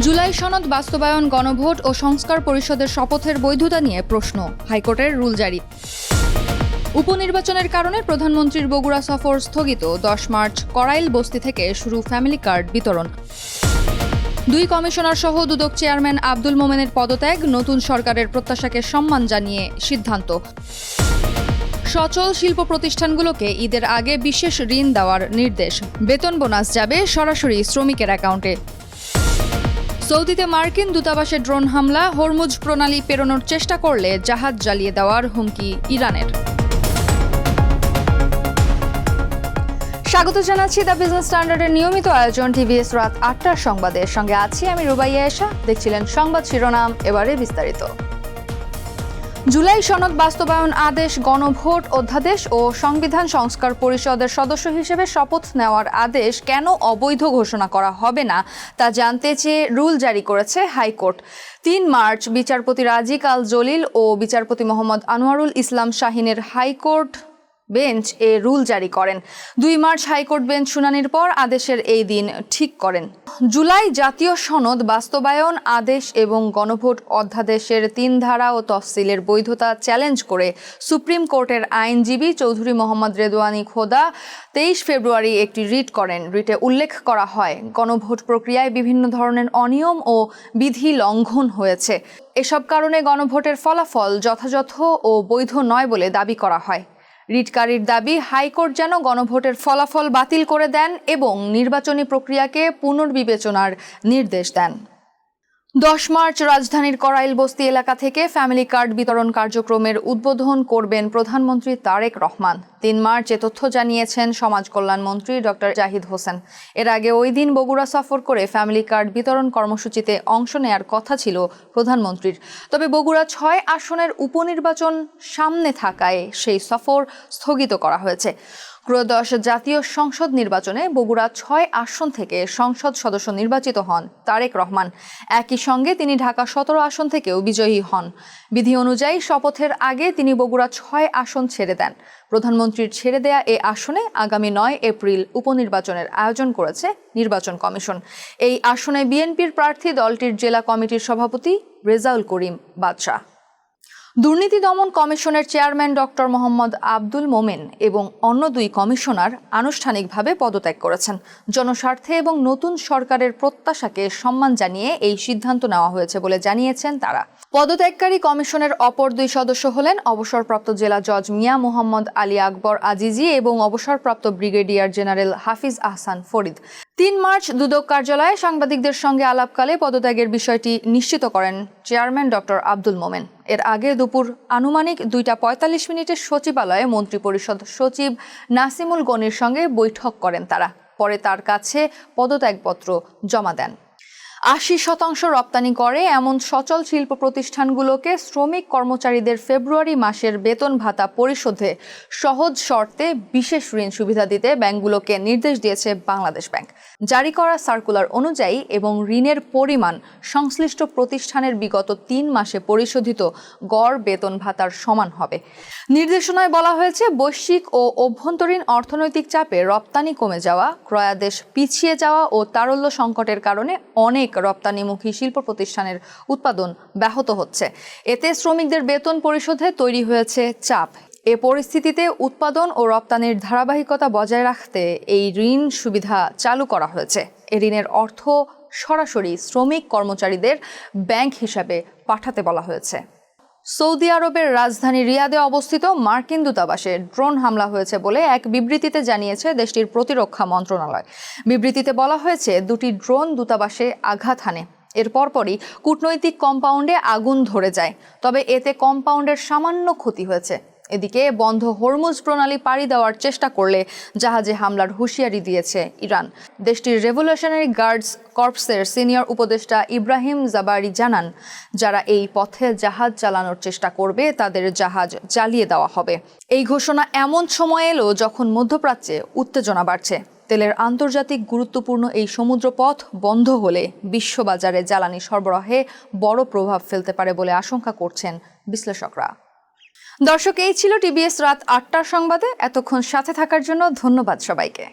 জুলাই সনদ বাস্তবায়ন, গণভোট ও সংস্কার পরিষদের শপথের বৈধতা নিয়ে প্রশ্ন, হাইকোর্টের রুল জারি। উপনির্বাচনের কারণে প্রধানমন্ত্রীর বগুড়া সফর স্থগিত, 10 মার্চ করাইল বস্তি থেকে শুরু ফ্যামিলি কার্ড বিতরণ। 2 কমিশনার সহ দুদক চেয়ারম্যান আব্দুল মোমেনের পদত্যাগ, নতুন সরকারের প্রত্যাশাকে সম্মান জানিয়ে সিদ্ধান্ত। সচল শিল্প প্রতিষ্ঠানগুলোকে ঈদের আগে বিশেষ ঋণ দেওয়ার নির্দেশ, বেতন বোনাস যাবে সরাসরি শ্রমিকের অ্যাকাউন্টে। সৌদিতে মার্কিন দূতাবাসে ড্রোন হামলা, হরমুজ প্রণালী পেরোনোর চেষ্টা করলে জাহাজ জ্বালিয়ে দেওয়ার হুমকি ইরানের। স্বাগত জানাচ্ছি দ্য বিজনেস স্ট্যান্ডার্ডের নিয়মিত আয়োজন টিভিএস রাত 8টার সংবাদের সঙ্গে আছি আমি রুবাইয়া এশা। দেখছিলেন সংবাদ শিরোনাম, এবারে বিস্তারিত। জুলাই সনদ বাস্তবায়ন আদেশ, গণভোট অধ্যাদেশ ও সংবিধান সংস্কার পরিষদের সদস্য হিসেবে শপথ নেওয়ার আদেশ কেন অবৈধ ঘোষণা করা হবে না তা জানতে চেয়ে রুল জারি করেছে হাইকোর্ট। 3 মার্চ বিচারপতি রাজিক আল জলিল ও বিচারপতি মোহাম্মদ আনোয়ারুল ইসলাম শাহিনের হাইকোর্ট বেঞ্চ এ রুল জারি করেন। 2 মার্চ হাইকোর্ট বেঞ্চ শুনানির পর আদেশের এই দিন ঠিক করেন। জুলাই জাতীয় সনদ বাস্তবায়ন আদেশ এবং গণভোট অধ্যাদেশের 3 ধারা ও তফসিলের বৈধতা চ্যালেঞ্জ করে সুপ্রিম কোর্টের আইনজীবী চৌধুরী মোহাম্মদ রেদওয়ানি খোদা 23 ফেব্রুয়ারি একটি রিট করেন। রিটে উল্লেখ করা হয়, গণভোট প্রক্রিয়ায় বিভিন্ন ধরনের অনিয়ম ও বিধি লঙ্ঘন হয়েছে। এসব কারণে গণভোটের ফলাফল যথাযথ ও বৈধ নয় বলে দাবি করা হয়। রিটকারীর দাবি, হাইকোর্ট যেন গণভোটের ফলাফল বাতিল করে দেন এবং নির্বাচনী প্রক্রিয়াকে পুনর্বিবেচনার নির্দেশ দেন। 10 মার্চ রাজধানীর করাইল বস্তি এলাকা থেকে ফ্যামিলি কার্ড বিতরণ কার্যক্রমের উদ্বোধন করবেন প্রধানমন্ত্রী তারেক রহমান। 3 মার্চ এ তথ্য জানিয়েছেন সমাজ কল্যাণ মন্ত্রী ডক্টর জাহিদ হোসেন। এর আগে ওই দিন বগুড়া সফর করে ফ্যামিলি কার্ড বিতরণ কর্মসূচিতে অংশ নেয়ার কথা ছিল প্রধানমন্ত্রীর। তবে বগুড়া 6 আসনের উপনির্বাচন সামনে থাকায় সেই সফর স্থগিত করা হয়েছে। ত্রয়োদশ জাতীয় সংসদ নির্বাচনে বগুড়া 6 আসন থেকে সংসদ সদস্য নির্বাচিত হন তারেক রহমান। একই সঙ্গে তিনি ঢাকা 17 আসন থেকেও বিজয়ী হন। বিধি অনুযায়ী শপথের আগে তিনি বগুড়া 6 আসন ছেড়ে দেন। প্রধানমন্ত্রীর ছেড়ে দেয়া এ আসনে আগামী 9 এপ্রিল উপনির্বাচনের আয়োজন করেছে নির্বাচন কমিশন। এই আসনে বিএনপির প্রার্থী দলটির জেলা কমিটির সভাপতি রেজাউল করিম বাদশা। দুর্নীতি দমন কমিশনের চেয়ারম্যান ডক্টর মোহাম্মদ আব্দুল মোমেন এবং অন্য 2 কমিশনার আনুষ্ঠানিকভাবে পদত্যাগ করেছেন। জনস্বার্থে এবং নতুন সরকারের প্রত্যাশাকে সম্মান জানিয়ে এই সিদ্ধান্ত নেওয়া হয়েছে বলে জানিয়েছেন তারা। পদত্যাগকারী কমিশনের অপর 2 সদস্য হলেন অবসরপ্রাপ্ত জেলা জজ মিয়া মোহাম্মদ আলী আকবর আজিজি এবং অবসরপ্রাপ্ত ব্রিগেডিয়ার জেনারেল হাফিজ আহসান ফরিদ। 3 মার্চ দুদক কার্যালয়ে সাংবাদিকদের সঙ্গে আলাপকালে পদত্যাগের বিষয়টি নিশ্চিত করেন চেয়ারম্যান ডক্টর আব্দুল মোমেন। এর আগে দুপুর আনুমানিক 2:45 মিনিটে সচিবালয়ে মন্ত্রিপরিষদ সচিব নাসিমুল গনির সঙ্গে বৈঠক করেন তারা। পরে তার কাছে পদত্যাগপত্র জমা দেন। 80% রপ্তানি করে এমন সচল শিল্প প্রতিষ্ঠানগুলোকে শ্রমিক কর্মচারীদের ফেব্রুয়ারি মাসের বেতন ভাতা পরিশোধে সহজ শর্তে বিশেষ ঋণ সুবিধা দিতে ব্যাংকগুলোকে নির্দেশ দিয়েছে বাংলাদেশ ব্যাংক। জারি করা সার্কুলার অনুযায়ী এবং ঋণের পরিমাণ সংশ্লিষ্ট প্রতিষ্ঠানের বিগত 3 মাসে পরিশোধিত গড় বেতন ভাতার সমান হবে। নির্দেশনায় বলা হয়েছে, বৈশ্বিক ও অভ্যন্তরীণ অর্থনৈতিক চাপে রপ্তানি কমে যাওয়া, ক্রয়াদেশ পিছিয়ে যাওয়া ও তারল্য সংকটের কারণে অনেক রপ্তানিমুখী শিল্প প্রতিষ্ঠানের উৎপাদন ব্যাহত হচ্ছে। এতে শ্রমিকদের বেতন পরিশোধে তৈরি হয়েছে চাপ। এ পরিস্থিতিতে উৎপাদন ও রপ্তানির ধারাবাহিকতা বজায় রাখতে এই ঋণ সুবিধা চালু করা হয়েছে। এ ঋণের অর্থ সরাসরি শ্রমিক কর্মচারীদের ব্যাংক হিসাবে পাঠাতে বলা হয়েছে। সৌদি আরবের রাজধানী রিয়াদে অবস্থিত মার্কিন দূতাবাসে ড্রোন হামলা হয়েছে বলে এক বিবৃতিতে জানিয়েছে দেশটির প্রতিরক্ষা মন্ত্রণালয়। বিবৃতিতে বলা হয়েছে, 2টি ড্রোন দূতাবাসে আঘাত হানে। এর পরপরই কূটনৈতিক কম্পাউন্ডে আগুন ধরে যায়। তবে এতে কম্পাউন্ডের সামান্য ক্ষতি হয়েছে। এদিকে বন্ধ হরমুজ প্রণালী পাড়ি দেওয়ার চেষ্টা করলে জাহাজে হামলার হুঁশিয়ারি দিয়েছে ইরান। দেশটির রেভলিউশনারি গার্ডস কর্পসের সিনিয়র উপদেষ্টা ইব্রাহিম জাবারি জানান, যারা এই পথে জাহাজ চালানোর চেষ্টা করবে তাদের জাহাজ জ্বালিয়ে দেওয়া হবে। এই ঘোষণা এমন সময় এলো যখন মধ্যপ্রাচ্যে উত্তেজনা বাড়ছে। তেলের আন্তর্জাতিক গুরুত্বপূর্ণ এই সমুদ্রপথ বন্ধ হলে বিশ্ববাজারে জ্বালানি সরবরাহে বড় প্রভাব ফেলতে পারে বলে আশঙ্কা করছেন বিশ্লেষকরা। দর্শক, এই ছিল টিভিএস রাত 8টার সংবাদে। এতক্ষণ সাথে থাকার জন্য ধন্যবাদ সবাইকে।